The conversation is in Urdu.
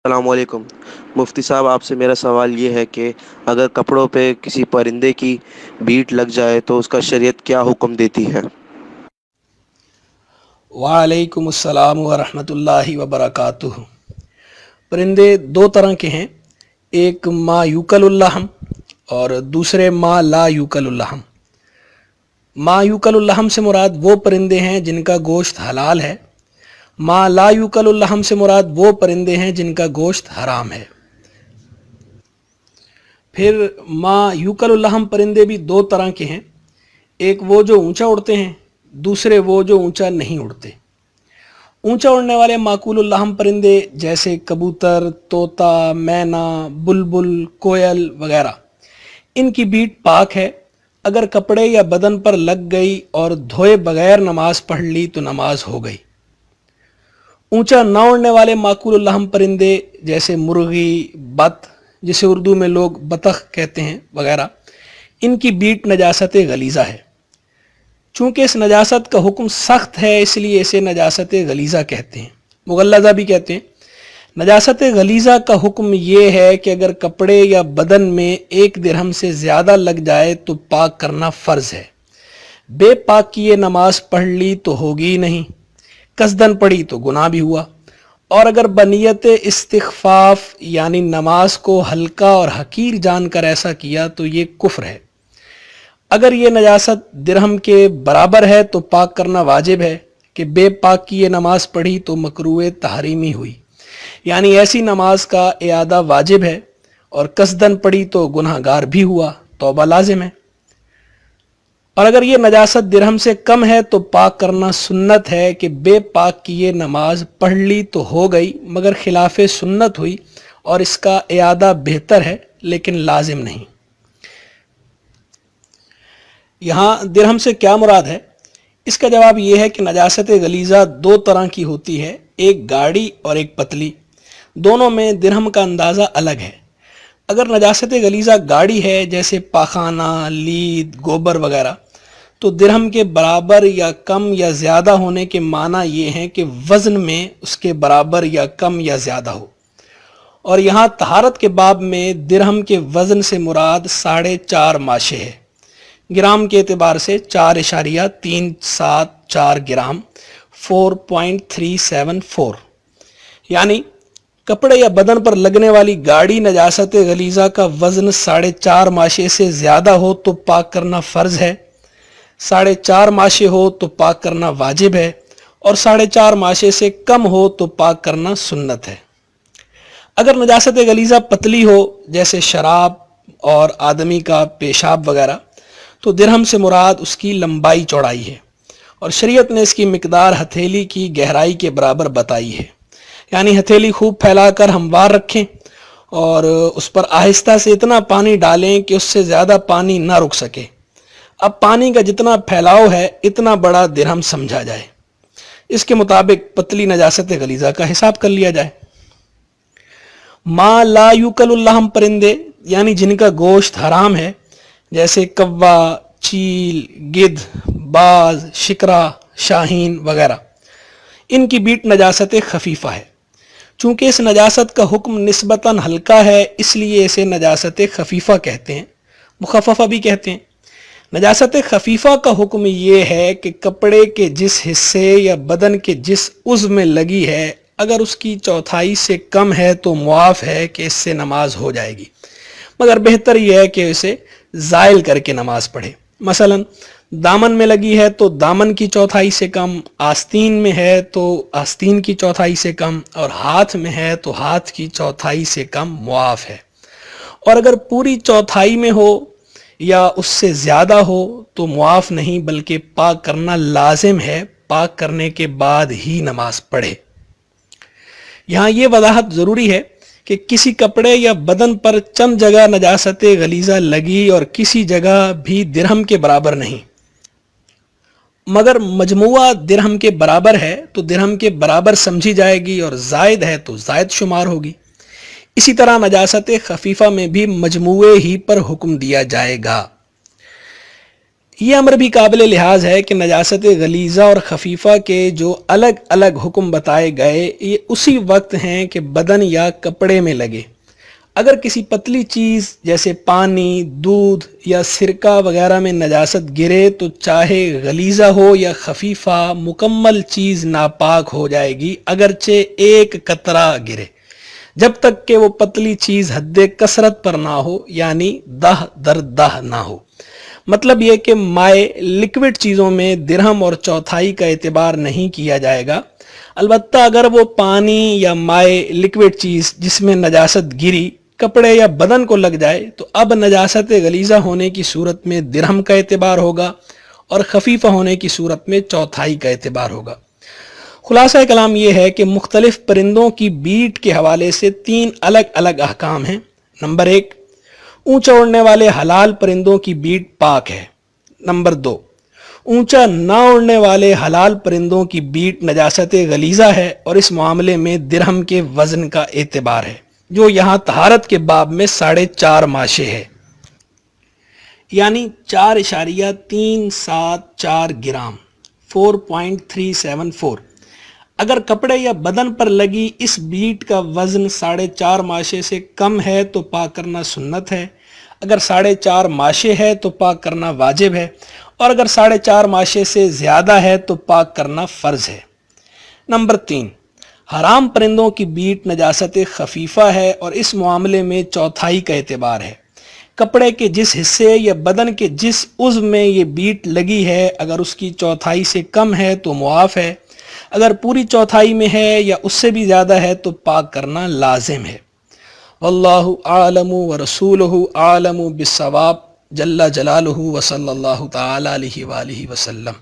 السلام علیکم مفتی صاحب، آپ سے میرا سوال یہ ہے کہ اگر کپڑوں پہ کسی پرندے کی بیٹ لگ جائے تو اس کا شریعت کیا حکم دیتی ہے؟ وعلیکم السلام ورحمۃ اللہ وبرکاتہ۔ پرندے دو طرح کے ہیں، ایک ما یوکل اللحم اور دوسرے ما لا یوکل اللحم۔ ما یوکل اللحم سے مراد وہ پرندے ہیں جن کا گوشت حلال ہے، ما لا یوکل اللحم سے مراد وہ پرندے ہیں جن کا گوشت حرام ہے۔ پھر ما یوکل اللحم پرندے بھی دو طرح کے ہیں، ایک وہ جو اونچا اڑتے ہیں، دوسرے وہ جو اونچا نہیں اڑتے۔ اونچا اڑنے والے معقول اللحم پرندے جیسے کبوتر، طوطا، مینا، بلبل، کوئل وغیرہ، ان کی بیٹ پاک ہے۔ اگر کپڑے یا بدن پر لگ گئی اور دھوئے بغیر نماز پڑھ لی تو نماز ہو گئی۔ اونچا نہ اڑنے والے معقول اللحم پرندے جیسے مرغی، بط جسے اردو میں لوگ بطخ کہتے ہیں وغیرہ، ان کی بیٹ نجاست غلیظہ ہے۔ چونکہ اس نجاست کا حکم سخت ہے اس لیے اسے نجاست غلیظہ کہتے ہیں، مغلظہ بھی کہتے ہیں۔ نجاست غلیظہ کا حکم یہ ہے کہ اگر کپڑے یا بدن میں 1 درہم سے زیادہ لگ جائے تو پاک کرنا فرض ہے۔ بے پاک کیے نماز پڑھ لی تو ہوگی ہی نہیں، قصدن پڑھی تو گناہ بھی ہوا، اور اگر بنیت استخفاف یعنی نماز کو ہلکا اور حقیر جان کر ایسا کیا تو یہ کفر ہے۔ اگر یہ نجاست درہم کے برابر ہے تو پاک کرنا واجب ہے کہ بے پاک کی یہ نماز پڑھی تو مکروہ تحریمی ہوئی، یعنی ایسی نماز کا اعادہ واجب ہے، اور قصدن پڑھی تو گناہ گار بھی ہوا، توبہ لازم ہے۔ اور اگر یہ نجاست درہم سے کم ہے تو پاک کرنا سنت ہے کہ بے پاک کی یہ نماز پڑھ لی تو ہو گئی مگر خلاف سنت ہوئی، اور اس کا اعادہ بہتر ہے لیکن لازم نہیں۔ یہاں درہم سے کیا مراد ہے؟ اس کا جواب یہ ہے کہ نجاست غلیظہ دو طرح کی ہوتی ہے، ایک گاڑی اور ایک پتلی، دونوں میں درہم کا اندازہ الگ ہے۔ اگر نجاست غلیظہ گاڑی ہے جیسے پاخانہ، لید، گوبر وغیرہ، تو درہم کے برابر یا کم یا زیادہ ہونے کے معنی یہ ہیں کہ وزن میں اس کے برابر یا کم یا زیادہ ہو۔ اور یہاں طہارت کے باب میں درہم کے وزن سے مراد 4.5 ماشے ہے، گرام کے اعتبار سے 4.374 گرام، 4.374، یعنی کپڑے یا بدن پر لگنے والی گاڑی نجاست غلیظہ کا وزن 4.5 ماشے سے زیادہ ہو تو پاک کرنا فرض ہے، 4.5 ماشے ہو تو پاک کرنا واجب ہے، اور 4.5 ماشے سے کم ہو تو پاک کرنا سنت ہے۔ اگر نجاست غلیظہ پتلی ہو جیسے شراب اور آدمی کا پیشاب وغیرہ تو درہم سے مراد اس کی لمبائی چوڑائی ہے، اور شریعت نے اس کی مقدار ہتھیلی کی گہرائی کے برابر بتائی ہے، یعنی ہتھیلی خوب پھیلا کر ہموار رکھیں اور اس پر آہستہ سے اتنا پانی ڈالیں کہ اس سے زیادہ پانی نہ رک سکے۔ اب پانی کا جتنا پھیلاؤ ہے اتنا بڑا درہم سمجھا جائے، اس کے مطابق پتلی نجاست غلیظہ کا حساب کر لیا جائے۔ ما لا یوکل اللحم پرندے یعنی جن کا گوشت حرام ہے جیسے کوا، چیل، گدھ، باز، شکرا، شاہین وغیرہ، ان کی بیٹ نجاست خفیفہ ہے۔ چونکہ اس نجاست کا حکم نسبتاً ہلکا ہے اس لیے اسے نجاست خفیفہ کہتے ہیں، مخففہ بھی کہتے ہیں۔ نجاست خفیفہ کا حکم یہ ہے کہ کپڑے کے جس حصے یا بدن کے جس عضو میں لگی ہے اگر اس کی چوتھائی سے کم ہے تو معاف ہے کہ اس سے نماز ہو جائے گی، مگر بہتر یہ ہے کہ اسے زائل کر کے نماز پڑھے۔ مثلا دامن میں لگی ہے تو دامن کی چوتھائی سے کم، آستین میں ہے تو آستین کی چوتھائی سے کم، اور ہاتھ میں ہے تو ہاتھ کی چوتھائی سے کم معاف ہے۔ اور اگر پوری چوتھائی میں ہو یا اس سے زیادہ ہو تو معاف نہیں بلکہ پاک کرنا لازم ہے، پاک کرنے کے بعد ہی نماز پڑھے۔ یہاں یہ وضاحت ضروری ہے کہ کسی کپڑے یا بدن پر چند جگہ نجاست غلیظہ لگی اور کسی جگہ بھی درہم کے برابر نہیں، مگر مجموعہ درہم کے برابر ہے تو درہم کے برابر سمجھی جائے گی، اور زائد ہے تو زائد شمار ہوگی۔ اسی طرح نجاست خفیفہ میں بھی مجموعے ہی پر حکم دیا جائے گا۔ یہ امر بھی قابل لحاظ ہے کہ نجاست غلیظہ اور خفیفہ کے جو الگ الگ حکم بتائے گئے یہ اسی وقت ہیں کہ بدن یا کپڑے میں لگے۔ اگر کسی پتلی چیز جیسے پانی، دودھ یا سرکہ وغیرہ میں نجاست گرے تو چاہے غلیظہ ہو یا خفیفہ مکمل چیز ناپاک ہو جائے گی، اگرچہ ایک قطرہ گرے، جب تک کہ وہ پتلی چیز حد کثرت پر نہ ہو، یعنی دہ در دہ نہ ہو۔ مطلب یہ کہ مائع لکوڈ چیزوں میں درہم اور چوتھائی کا اعتبار نہیں کیا جائے گا، البتہ اگر وہ پانی یا مائع لکوڈ چیز جس میں نجاست گری کپڑے یا بدن کو لگ جائے تو اب نجاست غلیظہ ہونے کی صورت میں درہم کا اعتبار ہوگا اور خفیفہ ہونے کی صورت میں چوتھائی کا اعتبار ہوگا۔ خلاصہ کلام یہ ہے کہ مختلف پرندوں کی بیٹ کے حوالے سے 3 الگ الگ احکام ہیں۔ نمبر 1، اونچا اڑنے والے حلال پرندوں کی بیٹ پاک ہے۔ نمبر 2، اونچا نہ اڑنے والے حلال پرندوں کی بیٹ نجاست غلیظہ ہے اور اس معاملے میں درہم کے وزن کا اعتبار ہے، جو یہاں طہارت کے باب میں 4.5 ماشے ہے، یعنی 4.374 گرام 4.374۔ اگر کپڑے یا بدن پر لگی اس بیٹ کا وزن 4.5 ماشے سے کم ہے تو پاک کرنا سنت ہے، اگر 4.5 ماشے ہے تو پاک کرنا واجب ہے، اور اگر 4.5 ماشے سے زیادہ ہے تو پاک کرنا فرض ہے۔ نمبر 3، حرام پرندوں کی بیٹ نجاست خفیفہ ہے اور اس معاملے میں چوتھائی کا اعتبار ہے۔ کپڑے کے جس حصے یا بدن کے جس عضو میں یہ بیٹ لگی ہے اگر اس کی چوتھائی سے کم ہے تو معاف ہے، اگر پوری چوتھائی میں ہے یا اس سے بھی زیادہ ہے تو پاک کرنا لازم ہے۔ واللہ اعلم ورسولہ اعلم بالصواب جل جلالہ وصلی اللہ تعالی علیہ وآلہ وسلم۔